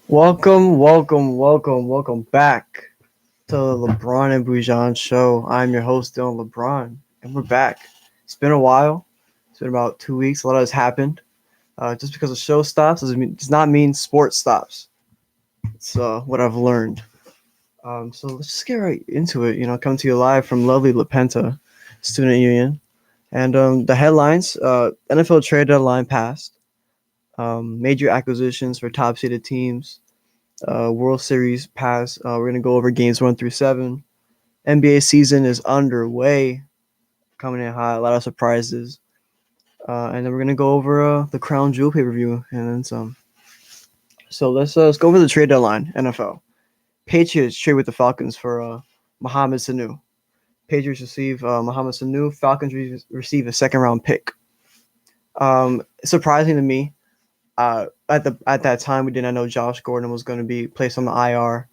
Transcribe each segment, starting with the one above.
Welcome back to the Lebron and Bujan show. I'm your host, Dylan LeBron, and we're back. It's been a while. It's been about 2 weeks. A lot has happened. Just because the show stops does not mean sports stops. It's what I've learned. So let's just get right into it. Coming to you live from lovely La Penta Student Union. And the headlines, NFL trade deadline passed. Major acquisitions for top seeded teams. World Series pass. We're gonna go over games 1 through 7. NBA season is underway, coming in hot. A lot of surprises, and then we're gonna go over the Crown Jewel pay per view and then some. So let's go over the trade deadline. NFL Patriots trade with the Falcons for Mohamed Sanu. Patriots receive Mohamed Sanu. Falcons receive a second round pick. Surprising to me. At that time, we did not know Josh Gordon was going to be placed on the IR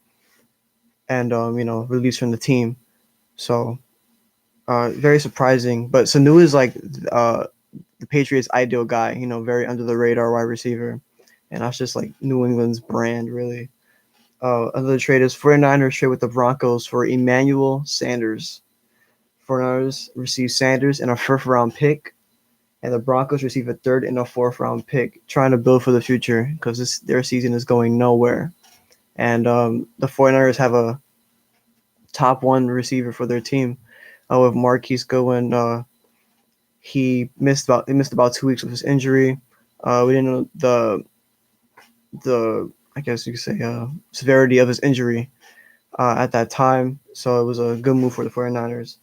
and released from the team. So very surprising. But Sanu is like the Patriots' ideal guy. Very under the radar wide receiver, and that's just like New England's brand, really. Another trade is 49ers trade with the Broncos for Emmanuel Sanders. 49ers receive Sanders and a first round pick, and the Broncos receive a third and a fourth round pick, trying to build for the future because their season is going nowhere. And the 49ers have a top one receiver for their team with Marquise Goodwin. He missed about 2 weeks with his injury. We didn't know the I guess you could say severity of his injury at that time, so it was a good move for the 49ers.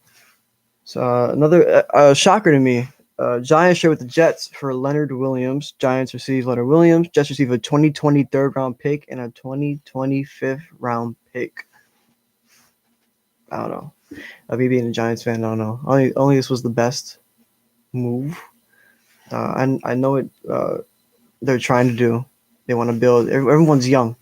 So another shocker to me. Giants share with the Jets for Leonard Williams. Giants receive Leonard Williams. Jets receive a 2020 third round pick and a 2020 fifth round pick. I don't know. Me being a Giants fan, I don't know. Only this was the best move. I know it. They're trying to do. They want to build. Everyone's young,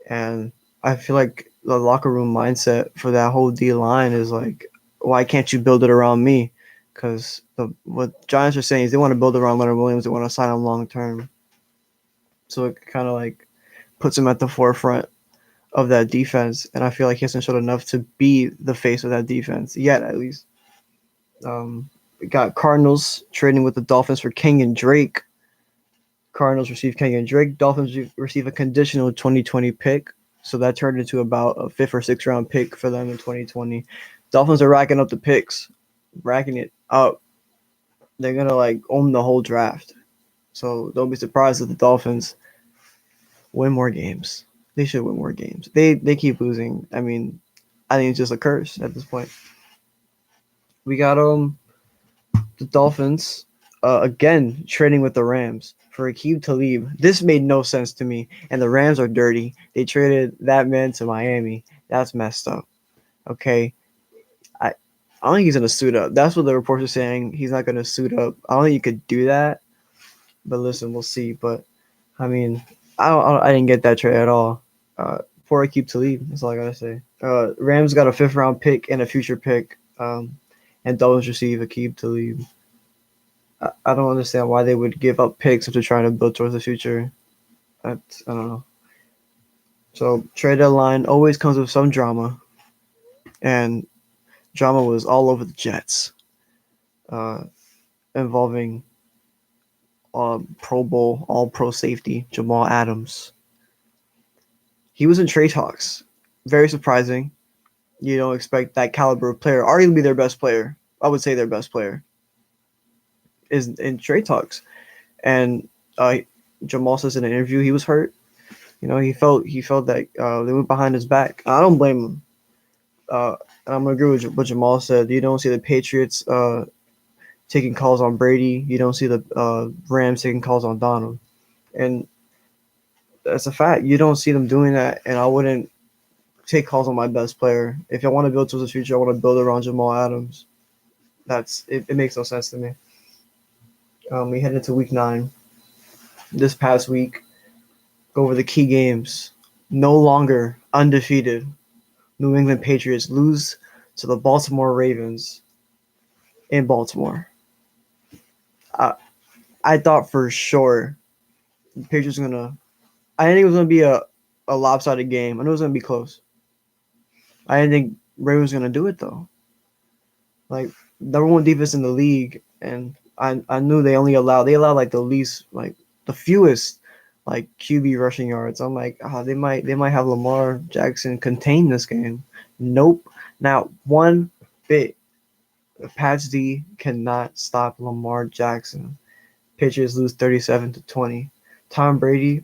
and I feel like the locker room mindset for that whole D line is like, why can't you build it around me? Because what Giants are saying is they want to build around Leonard Williams. They want to sign him long term. So it kind of like puts him at the forefront of that defense, and I feel like he hasn't showed enough to be the face of that defense yet, at least. We got Cardinals trading with the Dolphins for Kenyon Drake. Cardinals receive Kenyon Drake. Dolphins receive a conditional 2020 pick, so that turned into about a fifth or sixth round pick for them in 2020. Dolphins are racking up the picks, racking it up. They're gonna like own the whole draft, so don't be surprised if the Dolphins win more games. They should win more games. They keep losing. I mean, I think it's just a curse at this point. We got the Dolphins again trading with the Rams for Aqib Talib. This made no sense to me, and the Rams are dirty. They traded that man to Miami. That's messed up. Okay, I don't think he's gonna suit up. That's what the reports are saying. He's not gonna suit up. I don't think you could do that. But listen, we'll see. But I mean, I didn't get that trade at all. Poor Aqib Talib. That's all I gotta say. Rams got a fifth round pick and a future pick. And Dolphins receive Aqib Talib. I don't understand why they would give up picks if they're trying to build towards the future. I don't know. So trade deadline always comes with some drama, and drama was all over the Jets, involving Pro Bowl, All Pro safety Jamal Adams. He was in trade talks. Very surprising. You don't expect that caliber of player, arguably their best player. I would say their best player is in trade talks. And Jamal says in an interview he was hurt. He felt that they went behind his back. I don't blame him. And I'm gonna agree with what Jamal said. You don't see the Patriots taking calls on Brady. You don't see the Rams taking calls on Donald, and that's a fact. You don't see them doing that. And I wouldn't take calls on my best player. If I want to build towards the future, I want to build around Jamal Adams. It makes no sense to me. We head into week 9. This past week, go over the key games. No longer undefeated. New England Patriots lose to the Baltimore Ravens in Baltimore. I thought for sure the Patriots were gonna. I didn't think it was gonna be a lopsided game. I knew it was gonna be close. I didn't think Ray was gonna do it though. Like number one defense in the league, and I knew they allow like the least like the fewest like QB rushing yards. I'm like, they might have Lamar Jackson contain this game. Nope, not one bit. The Pats D cannot stop Lamar Jackson. Patriots lose 37-20. Tom Brady,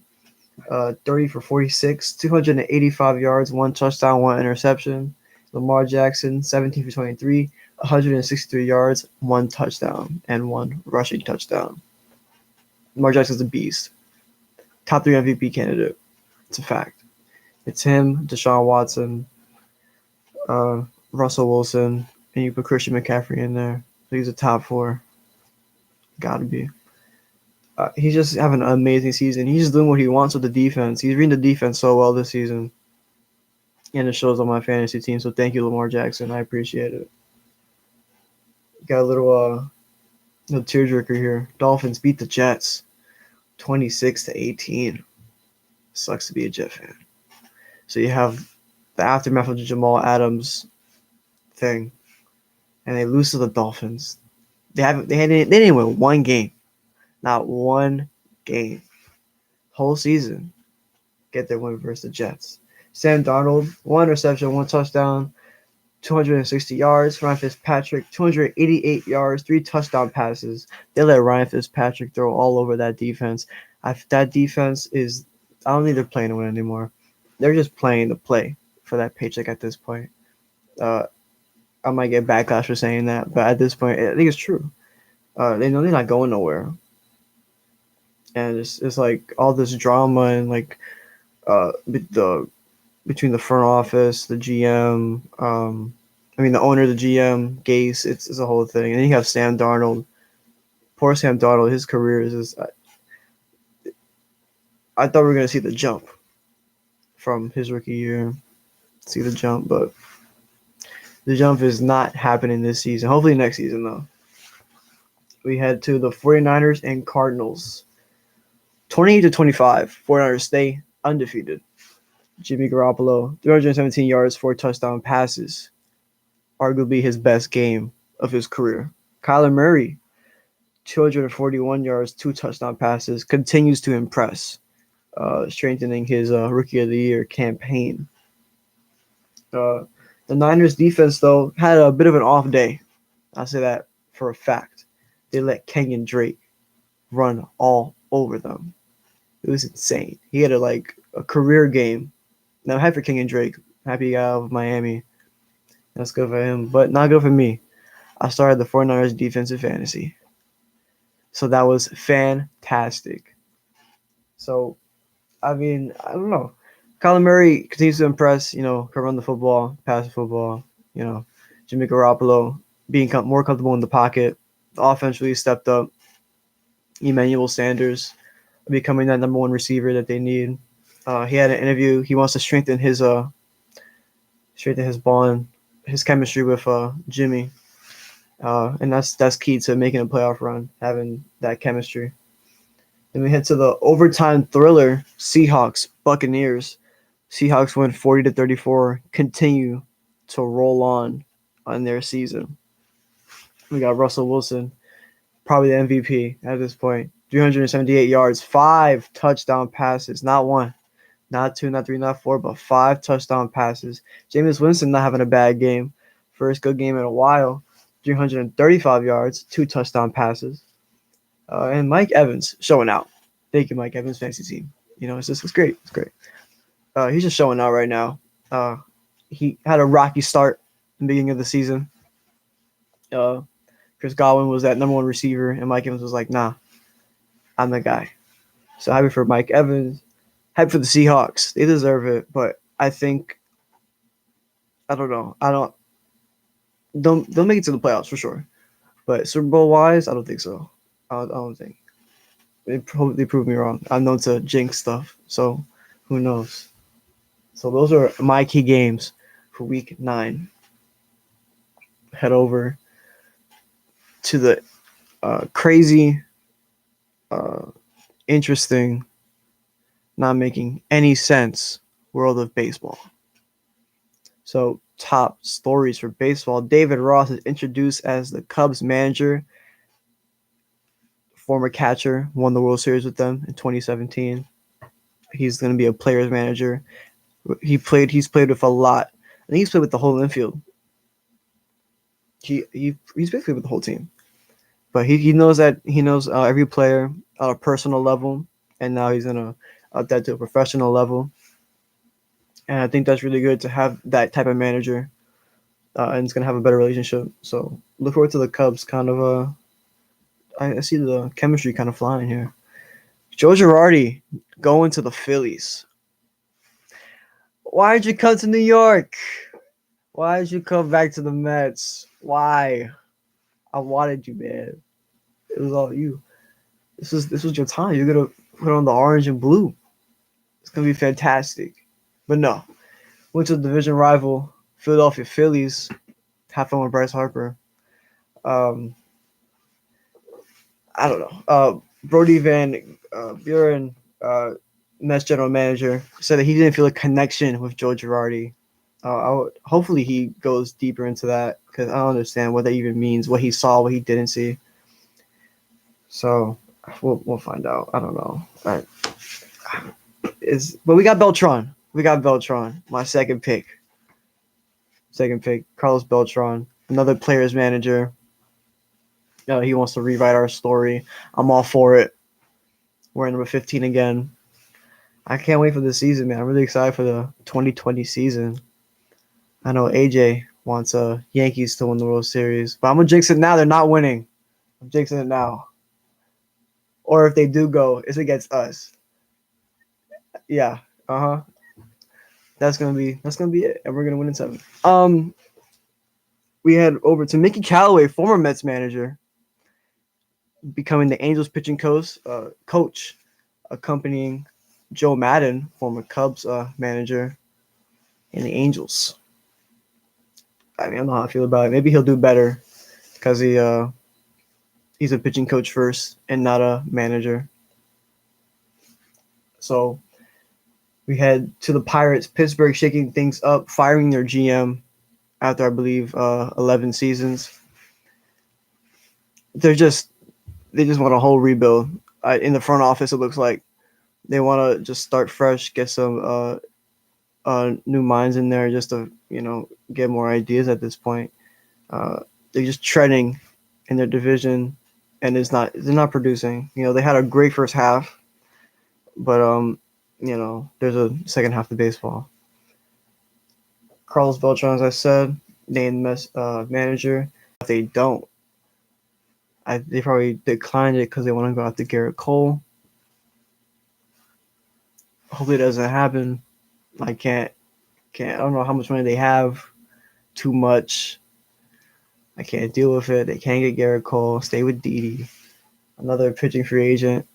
30 for 46, 285 yards, one touchdown, one interception. Lamar Jackson, 17 for 23, 163 yards, one touchdown, and one rushing touchdown. Lamar Jackson's a beast. Top 3 MVP candidate. It's a fact. It's him, Deshaun Watson, Russell Wilson, and you put Christian McCaffrey in there. So he's a top 4. Gotta be. He's just having an amazing season. He's just doing what he wants with the defense. He's reading the defense so well this season. And it shows on my fantasy team. So thank you, Lamar Jackson. I appreciate it. Got a little tearjerker here. Dolphins beat the Jets 26-18. Sucks to be a Jet fan. So you have the aftermath of the Jamal Adams thing. And they lose to the Dolphins. They didn't win one game. Not one game. Whole season. Get their win versus the Jets. Sam Darnold, 1 reception, 1 touchdown, 260 yards. Ryan Fitzpatrick, 288 yards, 3 touchdown passes. They let Ryan Fitzpatrick throw all over that defense. That defense is, I don't think they're playing to win anymore. They're just playing to play for that paycheck at this point. I might get backlash for saying that, but at this point, I think it's true. They know they're not going nowhere. And it's like all this drama and like between the front office, the GM, the owner, the GM, Gase, it's a whole thing. And then you have Sam Darnold. Poor Sam Darnold, his career is just, I thought we were going to see the jump from his rookie year. See the jump, but the jump is not happening this season. Hopefully next season, though. We head to the 49ers and Cardinals. 28-25. 49ers stay undefeated. Jimmy Garoppolo, 317 yards, 4 touchdown passes. Arguably his best game of his career. Kyler Murray, 241 yards, 2 touchdown passes. Continues to impress, strengthening his Rookie of the Year campaign. The Niners defense, though, had a bit of an off day. I'll say that for a fact. They let Kenyon Drake run all over them. It was insane. He had a career game. Now, I'm happy for Kenyon Drake. Happy guy of Miami. That's good for him, but not good for me. I started the 49ers defensive fantasy. So that was fantastic. So, I don't know. Kyler Murray continues to impress, can run the football, pass the football, Jimmy Garoppolo being more comfortable in the pocket. The offense really stepped up. Emmanuel Sanders becoming that number 1 receiver that they need. He had an interview. He wants to strengthen his bond, his chemistry with Jimmy, and that's key to making a playoff run, having that chemistry. Then we head to the overtime thriller: Seahawks Buccaneers. Seahawks win 40-34, continue to roll on their season. We got Russell Wilson, probably the MVP at this point. 378 yards, 5 touchdown passes, not 1. Not 2, not 3, not 4, but 5 touchdown passes. Jameis Winston not having a bad game. First good game in a while. 335 yards, 2 touchdown passes. And Mike Evans showing out. Thank you, Mike Evans, fantasy team. It's great. It's great. He's just showing out right now. He had a rocky start in the beginning of the season. Chris Godwin was that number 1 receiver, and Mike Evans was like, nah, I'm the guy. So happy for Mike Evans. Happy for the Seahawks. They deserve it, but I think I don't know. They'll make it to the playoffs for sure. But Super Bowl wise, I don't think so. I don't think. They proved me wrong. I'm known to jinx stuff, so who knows? So those are my key games for week 9. Head over to the crazy, interesting, not making any sense world of baseball. So, top stories for baseball. David Ross is introduced as the Cubs manager. Former catcher, won the World Series with them in 2017. He's going to be a player's manager. He's played with a lot. I think he's played with the whole infield. He's basically with the whole team. But he knows every player on a personal level, and now he's gonna up that to a professional level. And I think that's really good to have that type of manager, and it's gonna have a better relationship. So look forward to the Cubs. Kind of, I see the chemistry kind of flying here. Joe Girardi going to the Phillies. Why did you come to New York? Why did you come back to the Mets? Why? I wanted you, man. It was all you. This was your time. You're gonna put on the orange and blue. It's gonna be fantastic. But no, went to the division rival Philadelphia Phillies. Have fun with Bryce Harper. I don't know. Brody Van Buren, Mets general manager, said that he didn't feel a connection with Joe Girardi. Hopefully he goes deeper into that because I don't understand what that even means, what he saw, what he didn't see. So we'll find out. I don't know. But we got Beltran. My second pick. Carlos Beltran, another player's manager. He wants to rewrite our story. I'm all for it. We're in number 15 again. I can't wait for this season, man. I'm really excited for the 2020 season. I know AJ wants Yankees to win the World Series, but I'm gonna jinx it now. They're not winning. I'm jinxing it now. Or if they do go, it's against us. Yeah. That's gonna be it, and we're gonna win in 7. We head over to Mickey Callaway, former Mets manager, becoming the Angels pitching coach, accompanying Joe Madden, former Cubs manager, and the Angels. I don't know how I feel about it. Maybe he'll do better because he's a pitching coach first and not a manager. So we head to the Pirates. Pittsburgh shaking things up, firing their GM after, I believe, 11 seasons. They just want a whole rebuild. In the front office, it looks like they want to just start fresh, get some new minds in there just to, get more ideas at this point. They're just treading in their division, and they're not producing. They had a great first half, but there's a second half to baseball. Carlos Beltran, as I said, named manager. If they don't, they probably declined it because they want to go after Garrett Cole. Hopefully it doesn't happen. I don't know how much money they have. Too much. I can't deal with it. They can't get Garrett Cole. Stay with Didi. Another pitching free agent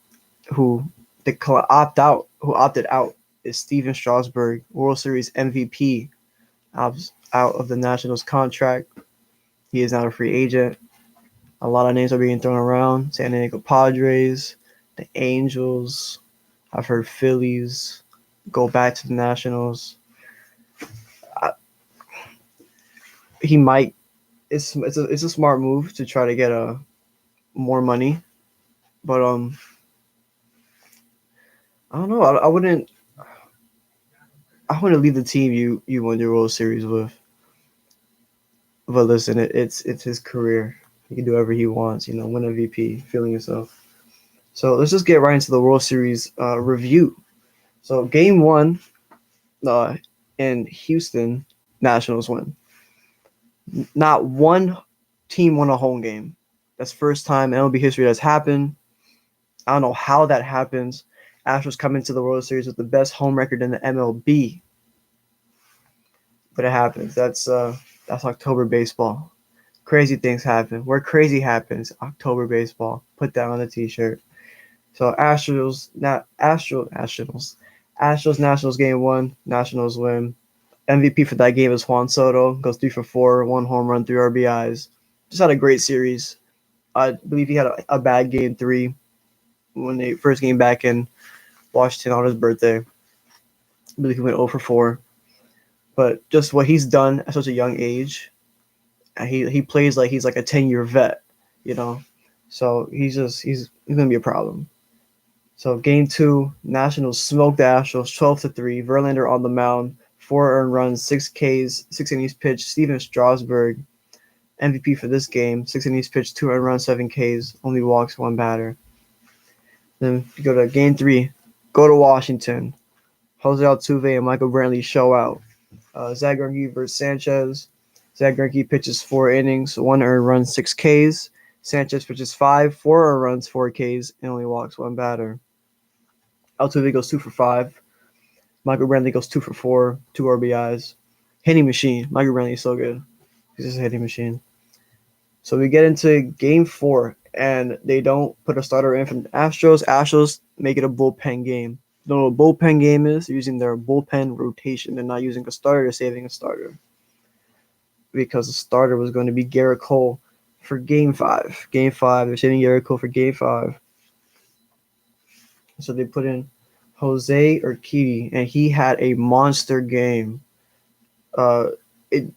who opted out is Steven Strasburg, World Series MVP, out of the Nationals contract. He is now a free agent. A lot of names are being thrown around. San Diego Padres, the Angels. I've heard Phillies go back to the Nationals. He might. It's a smart move to try to get more money, but I don't know. I wouldn't leave the team you won your World Series with. But listen, it's his career. He can do whatever he wants. Win a VP, feeling yourself. So let's just get right into the World Series review. So Game 1 in Houston, Nationals win. Not one team won a home game. That's first time in MLB history that's happened. I don't know how that happens. Astros come into the World Series with the best home record in the MLB. But it happens. That's October baseball. Crazy things happen. Where crazy happens, October baseball. Put that on the t-shirt. So Astros, Nationals game 1, Nationals win. MVP for that game is Juan Soto. Goes 3 for 4, 1 home run, 3 RBIs. Just had a great series. I believe he had a bad game 3 when they first came back in Washington on his birthday. I believe he went 0 for 4. But just what he's done at such a young age, he plays like he's like a 10-year vet, you know. So he's gonna be a problem. So game two, Nationals smoked the Astros 12-3. Verlander on the mound, 4 earned runs, 6 Ks, 6 innings pitched. Steven Strasburg, MVP for this game, 6 innings pitched, 2 earned runs, 7 Ks, only walks, 1 batter. Then you go to game three, go to Washington. Jose Altuve and Michael Brantley show out. Zach Greinke versus Sanchez. Zach Greinke pitches 4 innings, 1 earned run, 6 Ks. Sanchez pitches 5, 4 earned runs, 4 Ks, and only walks, 1 batter. Altuve goes 2 for 5. Michael Brantley goes 2 for 4, 2 RBIs. Hitting machine. Michael Brantley is so good. He's just a hitting machine. So we get into game 4, and they don't put a starter in from the Astros. Astros make it a bullpen game. You know what a bullpen game is? They're using their bullpen rotation. They're not using a starter, they're saving a starter. Because the starter was going to be Garrett Cole for game 5. Game 5, they're saving Garrett Cole for game 5. So they put in Jose Urquidy, and he had a monster game. The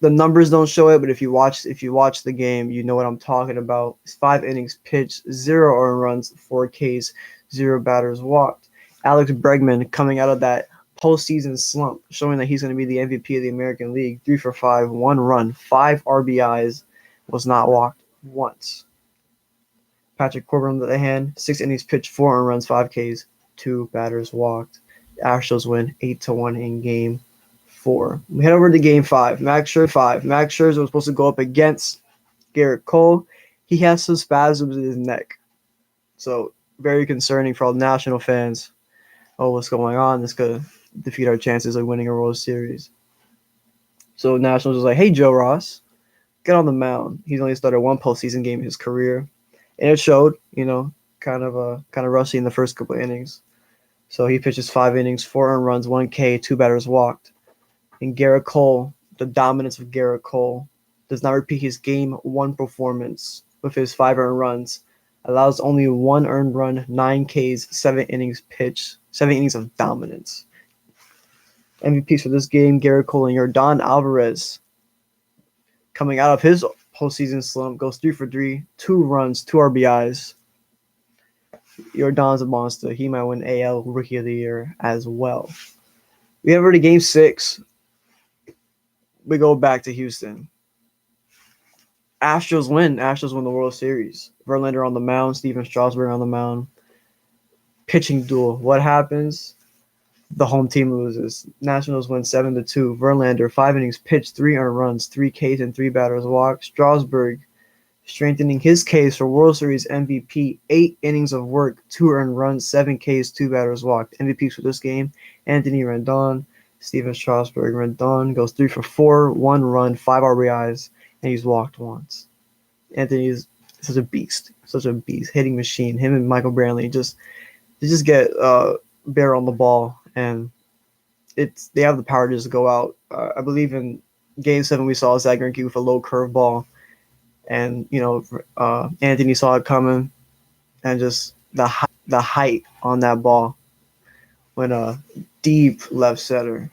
numbers don't show it, but if you watch the game, you know what I'm talking about. It's 5 innings pitched, 0 earned runs, 4 Ks, 0 batters walked. Alex Bregman coming out of that postseason slump, showing that he's going to be the MVP of the American League. 3 for 5, 1 run, 5 RBIs, was not walked once. Patrick Corbin on the other hand, 6 innings pitched, 4 earned runs, 5 Ks, 2 batters walked. The Astros win 8-1 in game 4. We head over to game 5. Max Scherzer was supposed to go up against Garrett Cole. He has some spasms in his neck. So very concerning for all the National fans. Oh, what's going on? This could defeat our chances of winning a World Series. So Nationals was like, hey, Joe Ross, get on the mound. He's only started 1 postseason game in his career. And it showed, kind of rusty in the first couple of innings. So he pitches 5 innings, 4 earned runs, 1 K, 2 batters walked. And Garrett Cole, the dominance of Garrett Cole, does not repeat his game 1 performance with his 5 earned runs. Allows only 1 earned run, 9 Ks, 7 innings pitched, 7 innings of dominance. MVPs for this game, Garrett Cole and Yordan Alvarez. Coming out of his postseason slump, goes 3 for 3, 2 runs, 2 RBIs. Yordan's a monster. He might win AL Rookie of the Year as well. We have already game 6. We go back to Houston. Astros win. Astros win the World Series. Verlander on the mound, Steven Strasburg on the mound. Pitching duel. What happens? The home team loses. Nationals win 7-2. Verlander, 5 innings pitched, 3 earned runs, 3 Ks, and 3 batters walked. Strasburg, strengthening his case for World Series MVP, 8 innings of work, 2 earned runs, 7 Ks, 2 batters walked. MVPs for this game, Anthony Rendon, Steven Strasburg. Rendon goes 3 for 4, 1 run, 5 RBIs, and he's walked once. Anthony is such a beast, hitting machine. Him and Michael Brantley just get bare on the ball, and they have the power to just go out. I believe in Game 7 we saw Zach Greinke with a low curveball, and Anthony saw it coming, and just the height on that ball went a deep left center.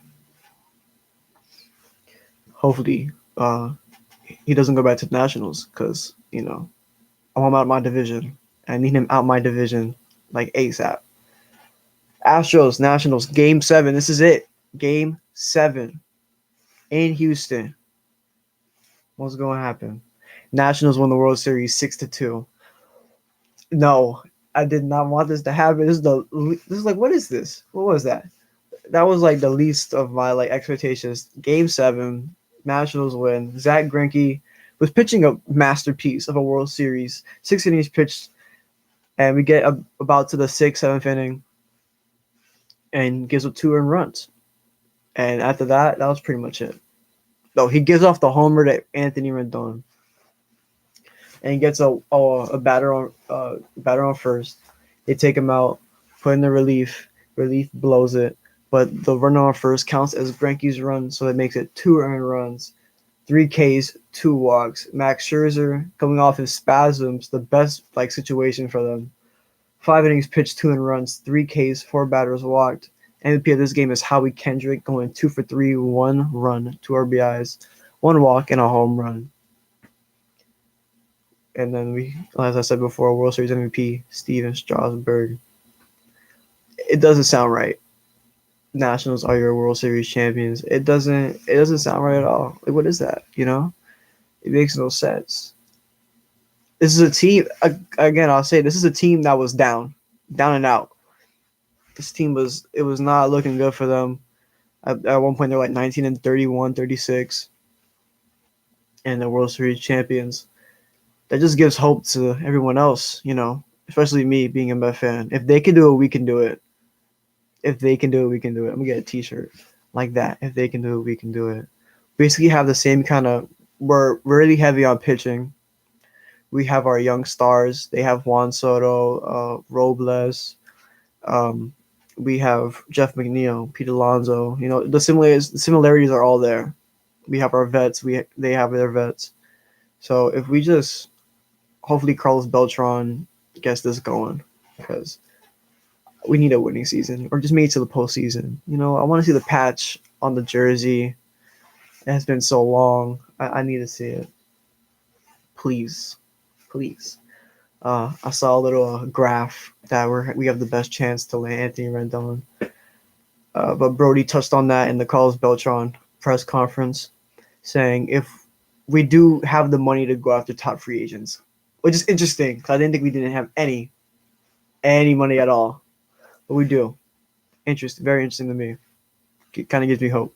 Hopefully, he doesn't go back to the Nationals because I want him out of my division. I need him out my division like ASAP. Astros, Nationals, Game 7. This is it. Game 7 in Houston. What's going to happen? Nationals won the World Series 6-2. No, I did not want this to happen. This is like, what is this? What was that? That was like the least of my expectations. Game 7, Nationals win. Zach Greinke was pitching a masterpiece of a World Series. 6 innings pitched, and we get about to the 6th, 7th inning, and gives up 2 earned runs. And after that was pretty much it. No, he gives off the homer to Anthony Rendon, and he gets a batter on first. They take him out, put in the relief. Relief blows it, but the run on first counts as Greinke's run, so it makes it 2 earned runs, 3 Ks, 2 walks. Max Scherzer coming off his spasms, the best situation for them. 5 innings pitched, 2 earned runs, 3 Ks, 4 batters walked. MVP of this game is Howie Kendrick going 2 for 3, 1 run, 2 RBIs, 1 walk, and a home run. And then we, as I said before, World Series MVP Steven Strasburg. It doesn't sound right. Nationals are your World Series champions. It doesn't sound right at all. Like, what is that? It makes no sense. This is a team. Again, I'll say this is a team that was down and out. This team was not looking good for them. At one point, they're like 19-31, 36, and the World Series champions. That just gives hope to everyone else, especially me being a Met fan. If they can do it, we can do it. If they can do it, we can do it. I'm gonna get a T-shirt like that. If they can do it, we can do it. Basically, have the same kind of. We're really heavy on pitching. We have our young stars. They have Juan Soto, Robles. Um, we have Jeff McNeil, Pete Alonso. The similarities are all there. We have our vets. They have their vets. So if we just hopefully Carlos Beltran gets this going, because we need a winning season or just make it to the postseason. I want to see the patch on the jersey. It has been so long. I need to see it. Please, please. I saw a little graph that we have the best chance to land Anthony Rendon. But Brody touched on that in the Carlos Beltran press conference, saying if we do have the money to go after top free agents, which is interesting because I didn't think we didn't have any money at all, but we do. Very interesting to me. It kind of gives me hope.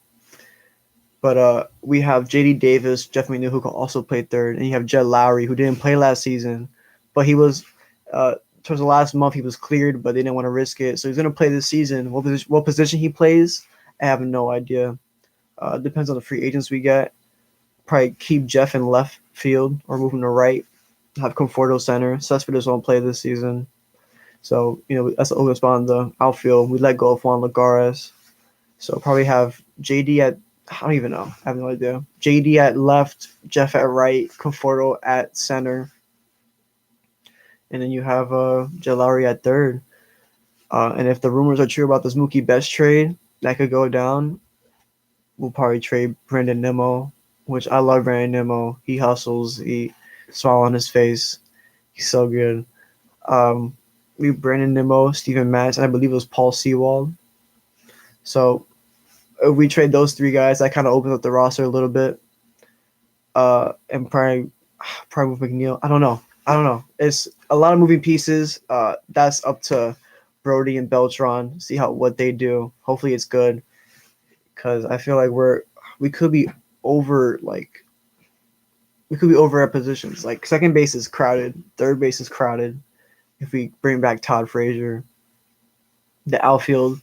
But we have J.D. Davis, Jeff McNeil, who can also play third, and you have Jed Lowry, who didn't play last season, but he was towards the last month he was cleared, but they didn't want to risk it, so he's going to play this season. What position he plays, I have no idea. Depends on the free agents we get. Probably keep Jeff in left field or move him to right. Have Conforto center. Cespedes won't play this season, so that's the open spot in the outfield. We let go of Juan Lagares, so probably have JD at. I don't even know. I have no idea. JD at left, Jeff at right, Conforto at center, and then you have Jed Lowry at third. And if the rumors are true about this Mookie Betts trade, that could go down. We'll probably trade Brandon Nimmo, which I love Brandon Nimmo. He hustles. He smile on his face. He's so good. We have Brandon Nimmo, Steven Matz, and I believe it was Paul Sewald. So if we trade those three guys, that kind of opens up the roster a little bit. And probably move McNeil. I don't know. It's a lot of moving pieces. That's up to Brody and Beltran. See what they do. Hopefully it's good, because I feel like we could be over at positions. Like second base is crowded, third base is crowded. If we bring back Todd Frazier, the outfield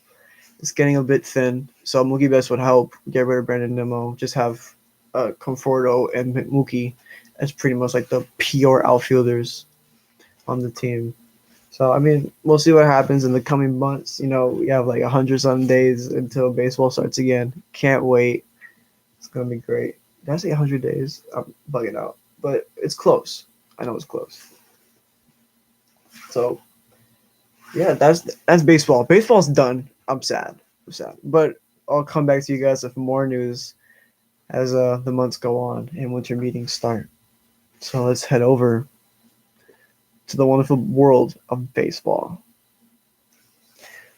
is getting a bit thin. So Mookie Betts would help. Get rid of Brandon Nimmo. Just have Conforto and Mookie as pretty much like the pure outfielders on the team. So, we'll see what happens in the coming months. We have like 100-some days until baseball starts again. Can't wait. It's going to be great. Did I say 100 days? I'm bugging out. But it's close. I know it's close. So, yeah, that's baseball. Baseball's done. I'm sad. But I'll come back to you guys with more news as the months go on and winter meetings start. So let's head over to the wonderful world of baseball.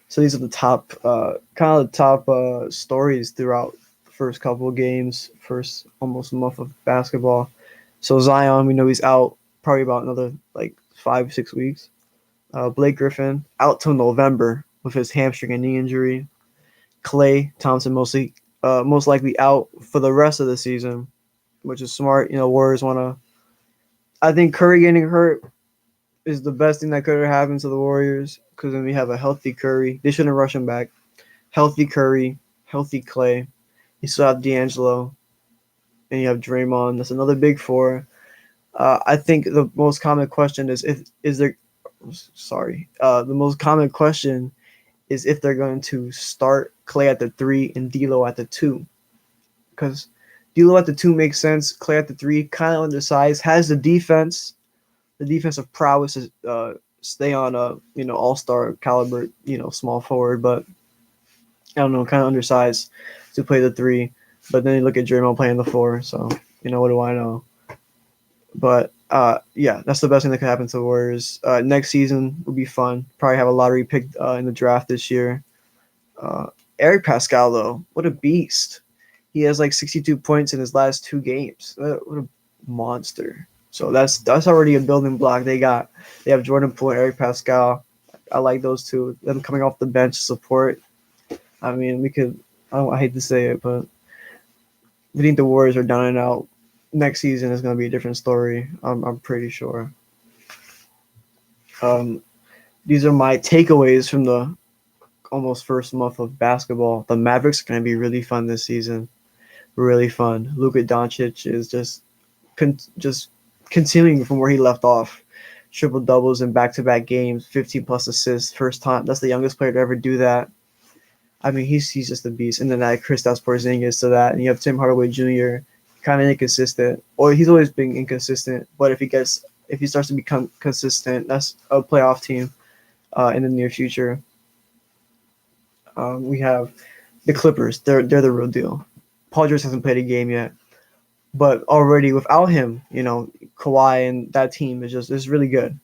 So these are the top stories throughout the first couple of games, first almost month of basketball. So Zion, we know he's out probably about another 5-6 weeks. Blake Griffin out till November with his hamstring and knee injury. Klay Thompson most likely out for the rest of the season, which is smart. Warriors want to. I think Curry getting hurt is the best thing that could have happened to the Warriors, because then we have a healthy Curry. They shouldn't rush him back. Healthy Curry, healthy Klay. You still have D'Angelo, and you have Draymond. That's another big four. I think the most common question is the most common question is if they're going to start Klay at the 3 and D'Lo at the 2, because D'Lo at the 2 makes sense. Klay at the 3, kind of undersized, has the defensive prowess to stay on a all-star caliber small forward, but I don't know, kind of undersized to play the three. But then you look at Draymond playing the four, so what do I know? But yeah, that's the best thing that could happen to the Warriors. Next season will be fun. Probably have a lottery pick in the draft this year. Uh, Eric Pascal though, what a beast! He has like 62 points in his last two games. What a monster! So that's already a building block they got. They have Jordan Poole and Eric Pascal. I like those two. Them coming off the bench to support. I mean, we could. I hate to say it, but we think the Warriors are down and out. Next season is going to be a different story. I'm pretty sure. Um, these are my takeaways from the almost first month of basketball. The Mavericks are going to be really fun this season. Really fun. Luka Doncic is just continuing from where he left off. Triple doubles in back-to-back games, 15 plus assists, first time. That's the youngest player to ever do that. I mean, he's just a beast. And then add Kristaps Porzingis to that, and you have Tim Hardaway Jr. kind of inconsistent, or he's always been inconsistent. But if he starts to become consistent, that's a playoff team in the near future. We have the Clippers. They're the real deal. Paul George hasn't played a game yet, but already without him, Kawhi and that team is really good.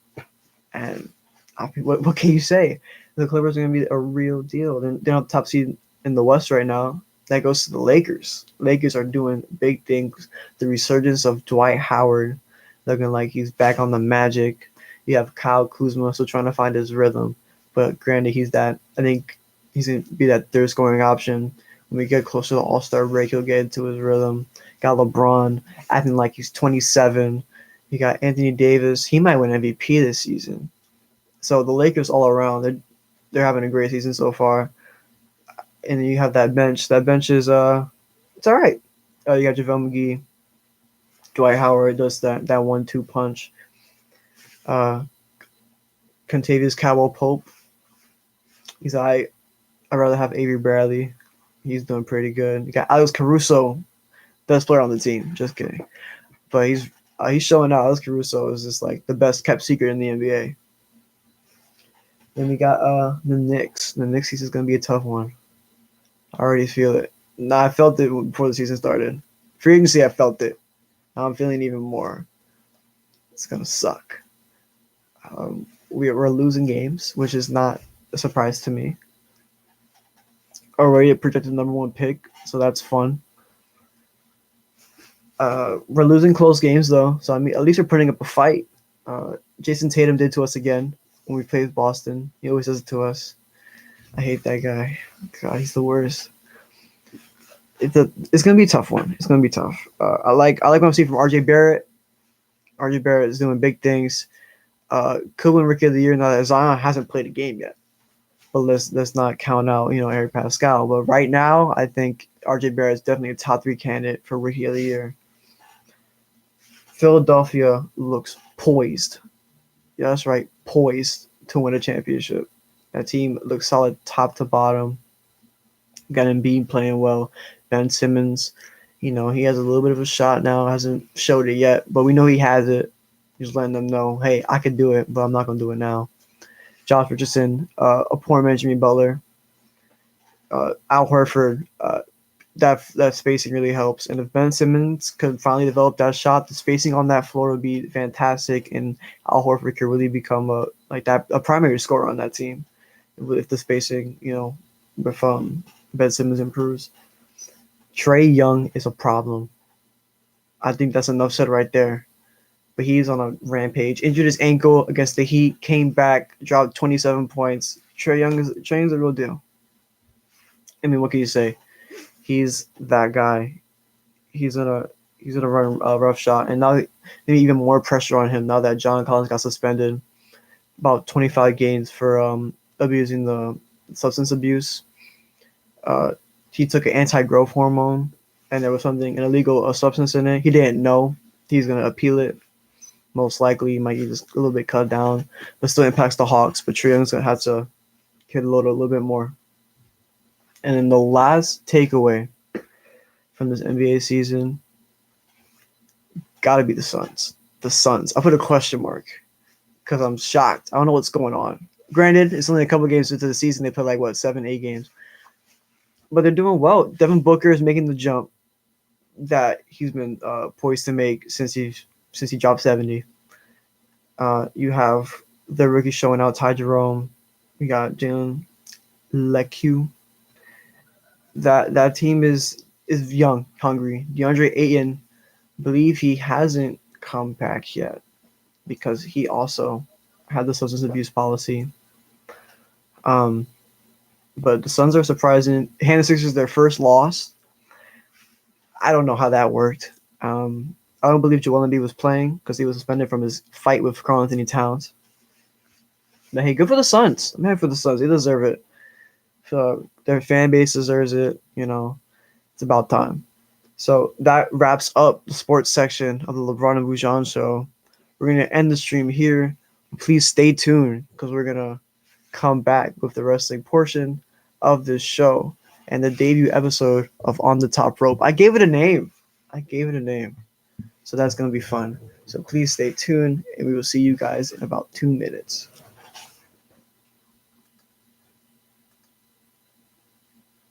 And I mean, what can you say? The Clippers are going to be a real deal. They're not top seed in the West right now. That goes to the Lakers. Lakers are doing big things. The resurgence of Dwight Howard, looking like he's back on the Magic. You have Kyle Kuzma still trying to find his rhythm, but granted, I think he's going to be that third scoring option. When we get closer to the All-Star break, he'll get into his rhythm. Got LeBron acting like he's 27. You got Anthony Davis. He might win MVP this season. So the Lakers all around, they're having a great season so far. And then you have that bench. That bench is it's all right. You got JaVale McGee, Dwight Howard does that 1-2 punch. Contavious Cowell Pope. He's all right. I'd rather have Avery Bradley. He's doing pretty good. You got Alex Caruso, best player on the team. Just kidding. But he's showing out. Alex Caruso is just like the best kept secret in the NBA. Then we got the Knicks. The Knicks season is going to be a tough one. I already feel it. Nah, I felt it before the season started. Free agency, I felt it. Now I'm feeling even more. It's going to suck. We're losing games, which is not a surprise to me. Already a projected number one pick, so that's fun. We're losing close games, though, so I mean, at least we're putting up a fight. Jason Tatum did to us again when we played Boston. He always does it to us. I hate that guy. God, he's the worst. It's gonna be a tough one. It's gonna be tough. I like what I'm seeing from RJ Barrett. RJ Barrett is doing big things. Could win Rookie of the Year now that Zion hasn't played a game yet. But let's not count out Eric Pascal. But right now, I think RJ Barrett is definitely a top 3 candidate for Rookie of the Year. Philadelphia looks poised. Yeah, that's right, poised to win a championship. That team looks solid top to bottom. Got Embiid playing well. Ben Simmons, he has a little bit of a shot now. Hasn't showed it yet, but we know he has it. Just letting them know, hey, I could do it, but I'm not going to do it now. Josh Richardson, a poor man Jimmy Butler. Al Horford, that spacing really helps. And if Ben Simmons could finally develop that shot, the spacing on that floor would be fantastic, and Al Horford could really become a primary scorer on that team if the spacing, with Ben Simmons improves. Trae Young is a problem. I think that's enough said right there. But he's on a rampage. Injured his ankle against the Heat, came back, dropped 27 points. Trae Young's a real deal. I mean, what can you say? He's that guy. He's gonna run a rough shot, and now maybe even more pressure on him now that John Collins got suspended. About 25 games for abusing the substance abuse. He took an anti-growth hormone, and there was an illegal substance in it. He didn't know. He's gonna appeal it. Most likely, he might get just a little bit cut down, but still impacts the Hawks. But Trae Young's gonna have to hit a little bit more. And then the last takeaway from this NBA season, gotta be the Suns. The Suns. I put a question mark because I'm shocked. I don't know what's going on. Granted, it's only a couple games into the season. They play 7, 8 games. but they're doing well. Devin Booker is making the jump that he's been poised to make since he dropped 70. You have the rookie showing out, Ty Jerome. You got Jalen Lecque. That team is young, hungry. DeAndre Ayton, believe he hasn't come back yet because he also had the substance abuse policy. Um, but the Suns are surprising. Hand the Sixers their first loss. I don't know how that worked. I don't believe Joel Embiid was playing because he was suspended from his fight with Karl Anthony Towns. But hey, good for the Suns. I'm happy for the Suns. They deserve it. So their fan base deserves it. It's about time. So that wraps up the sports section of the Lebron and Bujan show. We're going to end the stream here. Please stay tuned because we're going to come back with the wrestling portion of this show and the debut episode of On the Top Rope. I gave it a name. So that's going to be fun. So please stay tuned and we will see you guys in about 2 minutes.